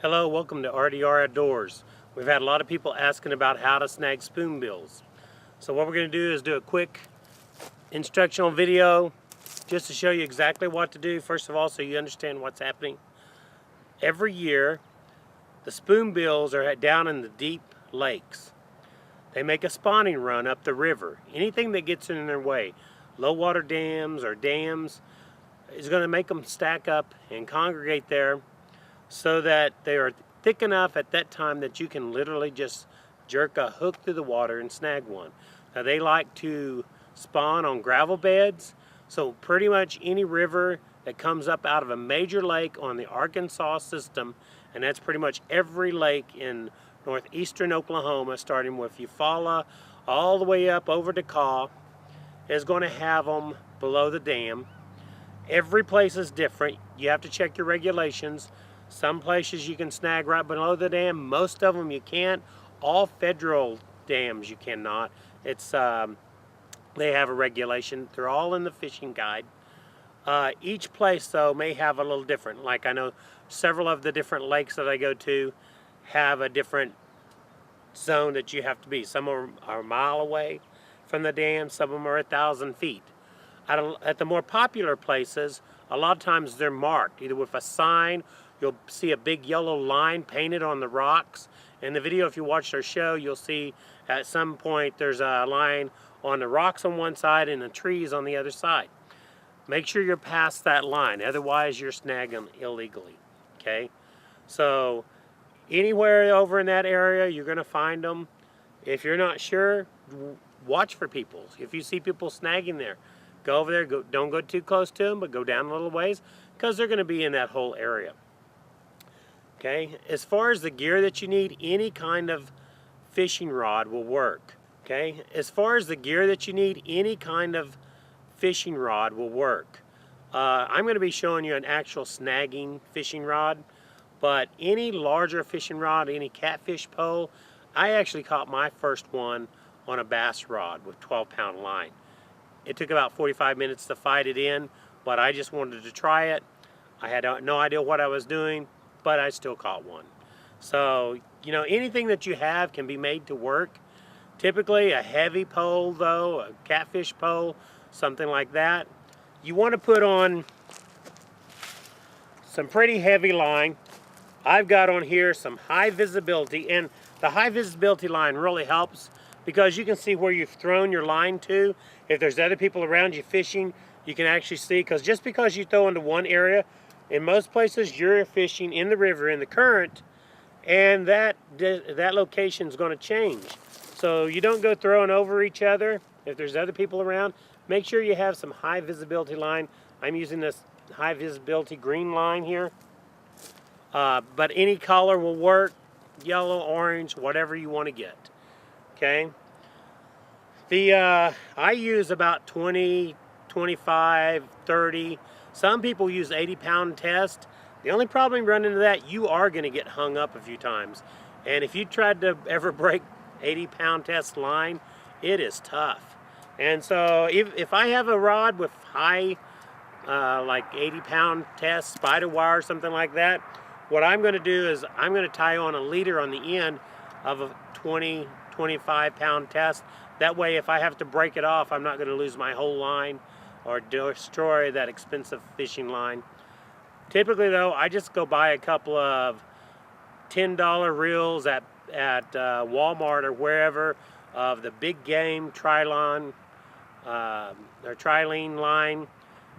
Hello, welcome to RDR Outdoors. We've had a lot of people asking about how to snag spoonbills. So what we're going to do is do a quick instructional video just to show you exactly what to do, first of all, so you understand what's happening. Every year, the spoonbills are down in the deep lakes. They make a spawning run up the river. Anything that gets in their way, low water dams or dams, is going to make them stack up and congregate there, so that they are thick enough at that time that you can literally just jerk a hook through the water and snag one. Now they like to spawn on gravel beds, so pretty much any river that comes up out of a major lake on the Arkansas system, and that's pretty much every lake in northeastern Oklahoma, starting with Eufaula all the way up over to Kaw, is going to have them below the dam. Every place is different. You have to check your regulations. Some places you can snag right below the dam. Most of them you can't. All federal dams you cannot. It's they have a regulation. They're all in the fishing guide. Each place though may have a little different. Like I know several of the different lakes that I go to have a different zone that you have to be. Some are a mile away from the dam. Some of them are 1,000 feet. At the more popular places, a lot of times they're marked either with a sign. You'll see a big yellow line painted on the rocks. In the video, if you watched our show, you'll see at some point there's a line on the rocks on one side and the trees on the other side. Make sure you're past that line, otherwise you're snagging illegally, okay? So anywhere over in that area, you're gonna find them. If you're not sure, watch for people. If you see people snagging there, go over there. Don't go too close to them, but go down a little ways, because they're gonna be in that whole area. Okay, as far as the gear that you need, any kind of fishing rod will work. Okay, as far as the gear that you need, any kind of fishing rod will work. I'm going to be showing you an actual snagging fishing rod, but any larger fishing rod, any catfish pole, I actually caught my first one on a bass rod with 12-pound line. It took about 45 minutes to fight it in, but I just wanted to try it. I had no idea what I was doing, but I still caught one. So, you know, anything that you have can be made to work. Typically a heavy pole though, a catfish pole, something like that, you want to put on some pretty heavy line. I've got on here some high visibility, and the high visibility line really helps because you can see where you've thrown your line to. If there's other people around you fishing, you can actually see, because just because you throw into one area, in most places you're fishing in the river, in the current, and that location is going to change. So you don't go throwing over each other. If there's other people around, make sure you have some high visibility line. I'm using this high visibility green line here. But any color will work, yellow, orange, whatever you want to get. Okay. I use about 20, 25, 30. Some people use 80-pound test. The only problem you run into that, you are going to get hung up a few times. And if you tried to ever break 80-pound test line, it is tough. And so if I have a rod with high, like 80-pound test, spider wire or something like that, what I'm going to do is I'm going to tie on a leader on the end of a 20, 25-pound test. That way, if I have to break it off, I'm not going to lose my whole line or destroy that expensive fishing line. Typically though, I just go buy a couple of $10 reels at Walmart or wherever of the big game trilon or trilene line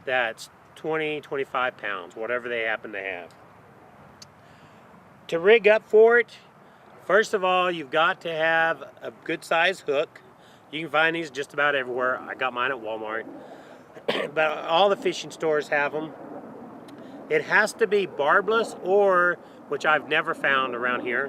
that's 20, 25 pounds, whatever they happen to have. To rig up for it, first of all, you've got to have a good size hook. You can find these just about everywhere. I got mine at Walmart. But all the fishing stores have them. It has to be barbless, or, which I've never found around here,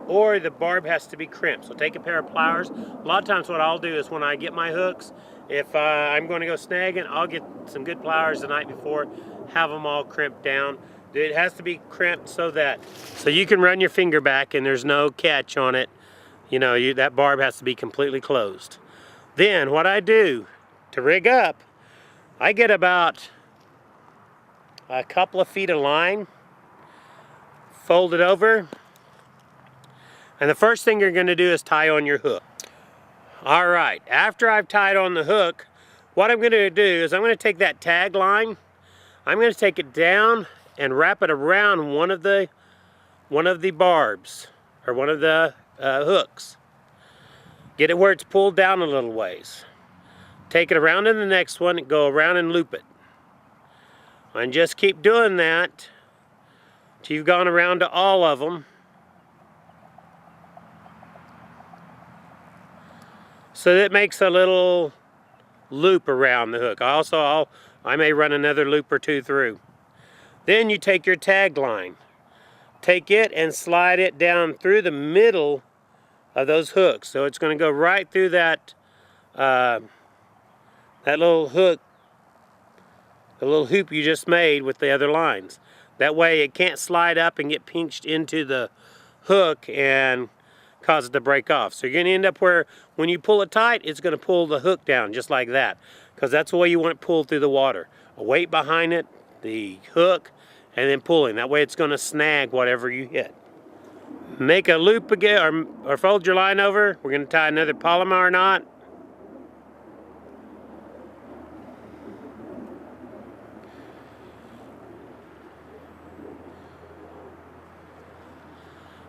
or the barb has to be crimped. So take a pair of pliers. A lot of times what I'll do is when I get my hooks, if I'm going to go snagging, I'll get some good pliers the night before, have them all crimped down. It has to be crimped so you can run your finger back and there's no catch on it. You know, that barb has to be completely closed. Then what I do to rig up, I get about a couple of feet of line, fold it over, and the first thing you're going to do is tie on your hook. All right, after I've tied on the hook, what I'm going to do is I'm going to take that tag line, I'm going to take it down and wrap it around one of the barbs, or one of the hooks. Get it where it's pulled down a little ways. Take it around to the next one and go around and loop it. And just keep doing that till you've gone around to all of them. So that makes a little loop around the hook. I may run another loop or two through. Then you take your tag line, take it and slide it down through the middle of those hooks. So it's going to go right through that little hook, the little hoop you just made with the other lines. That way it can't slide up and get pinched into the hook and cause it to break off. So you're going to end up where when you pull it tight, it's going to pull the hook down just like that, because that's the way you want it pulled through the water. A weight behind it, the hook, and then pulling. That way it's going to snag whatever you hit. Make a loop again, or fold your line over. We're going to tie another polymer knot.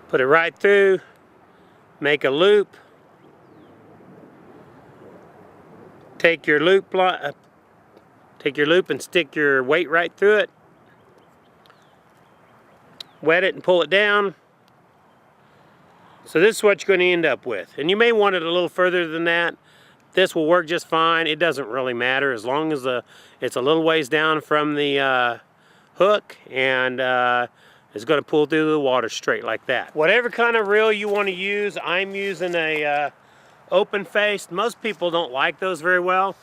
Put it right through, make a loop, take your loop and stick your weight right through it, wet it and pull it down. So this is what you're going to end up with. And you may want it a little further than that. This will work just fine. It doesn't really matter as long as it's a little ways down from the hook, and it's going to pull through the water straight like that. Whatever kind of reel you want to use, I'm using a open-faced. Most people don't like those very well.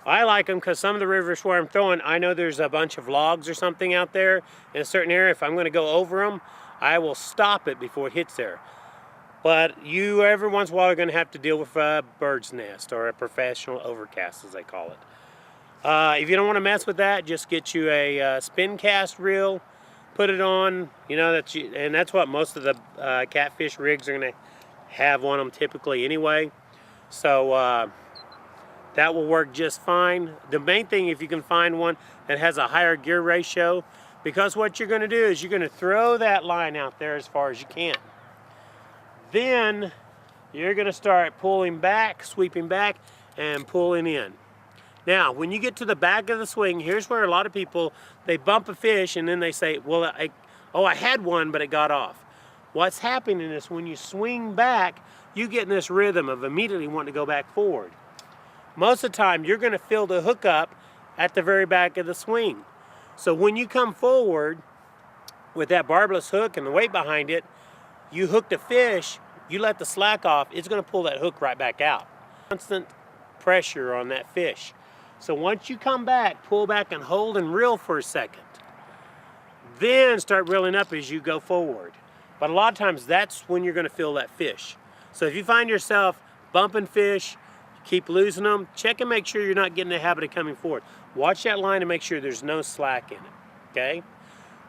I like them because some of the rivers where I'm throwing, I know there's a bunch of logs or something out there in a certain area. If I'm going to go over them, I will stop it before it hits there. But you, every once in a while, are going to have to deal with a bird's nest or a professional overcast, as they call it. If you don't want to mess with that, just get you a spin cast reel, put it on, and that's what most of the catfish rigs are going to have on them typically anyway. So that will work just fine. The main thing, if you can find one that has a higher gear ratio, because what you're going to do is you're going to throw that line out there as far as you can. Then you're going to start pulling back, sweeping back, and pulling in. Now, when you get to the back of the swing, here's where a lot of people, they bump a fish and then they say, well, I had one, but it got off. What's happening is when you swing back, you get in this rhythm of immediately wanting to go back forward. Most of the time, you're going to fill the hook up at the very back of the swing. So when you come forward with that barbless hook and the weight behind it, you hook the fish, you let the slack off, it's going to pull that hook right back out. Constant pressure on that fish. So once you come back, pull back and hold and reel for a second. Then start reeling up as you go forward. But a lot of times that's when you're going to feel that fish. So if you find yourself bumping fish, keep losing them, check and make sure you're not getting the habit of coming forward. Watch that line and make sure there's no slack in it, okay?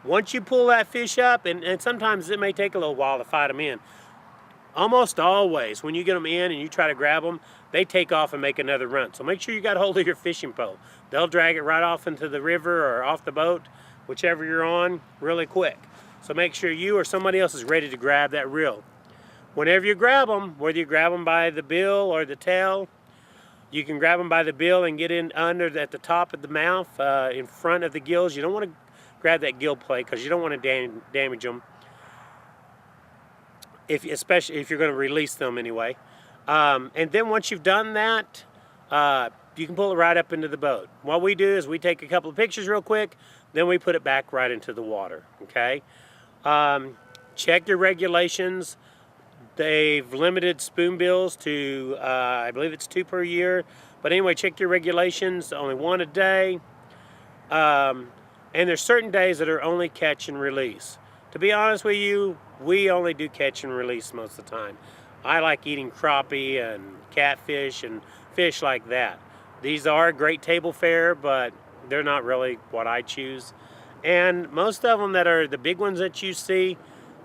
Once you pull that fish up, and sometimes it may take a little while to fight them in, almost always when you get them in and you try to grab them, they take off and make another run. So make sure you got hold of your fishing pole. They'll drag it right off into the river or off the boat, whichever you're on, really quick. So make sure you or somebody else is ready to grab that reel. Whenever you grab them, whether you grab them by the bill or the tail, you can grab them by the bill and get in under at the top of the mouth, in front of the gills. You don't want to grab that gill plate because you don't want to damage them, especially if you're going to release them anyway. And then once you've done that, you can pull it right up into the boat. What we do is we take a couple of pictures real quick, then we put it back right into the water, okay? Check your regulations. They've limited spoonbills to, I believe it's 2 per year. But anyway, check your regulations, only 1 a day. And there's certain days that are only catch and release. To be honest with you, we only do catch and release most of the time. I like eating crappie and catfish and fish like that. These are great table fare, but they're not really what I choose. And most of them that are the big ones that you see,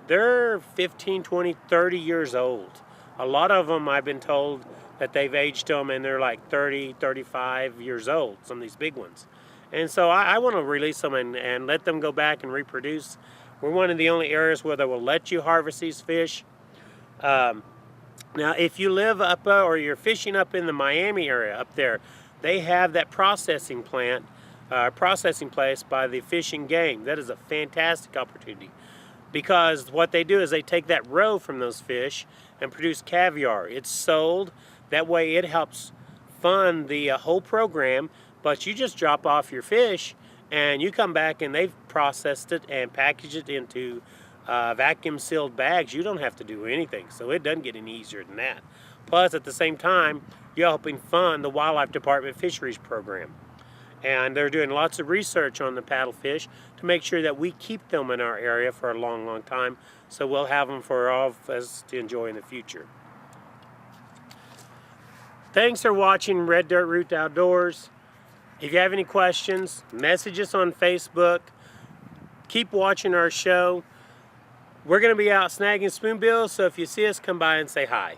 they're 15, 20, 30 years old. A lot of them, I've been told that they've aged them and they're like 30, 35 years old, some of these big ones. And so I want to release them and let them go back and reproduce. We're one of the only areas where they will let you harvest these fish. Now, if you live up or you're fishing up in the Miami area up there, they have that processing plant, processing place by the Fish and Game. That is a fantastic opportunity, because what they do is they take that roe from those fish and produce caviar. It's sold. That way it helps fund the whole program, but you just drop off your fish and you come back and they've processed it and packaged it into vacuum sealed bags. You don't have to do anything, so it doesn't get any easier than that. Plus, at the same time, you're helping fund the Wildlife Department Fisheries Program. And they're doing lots of research on the paddlefish to make sure that we keep them in our area for a long, long time, so we'll have them for all of us to enjoy in the future. Thanks for watching Red Dirt Root Outdoors. If you have any questions, message us on Facebook. Keep watching our show. We're going to be out snagging spoonbills, so if you see us, come by and say hi.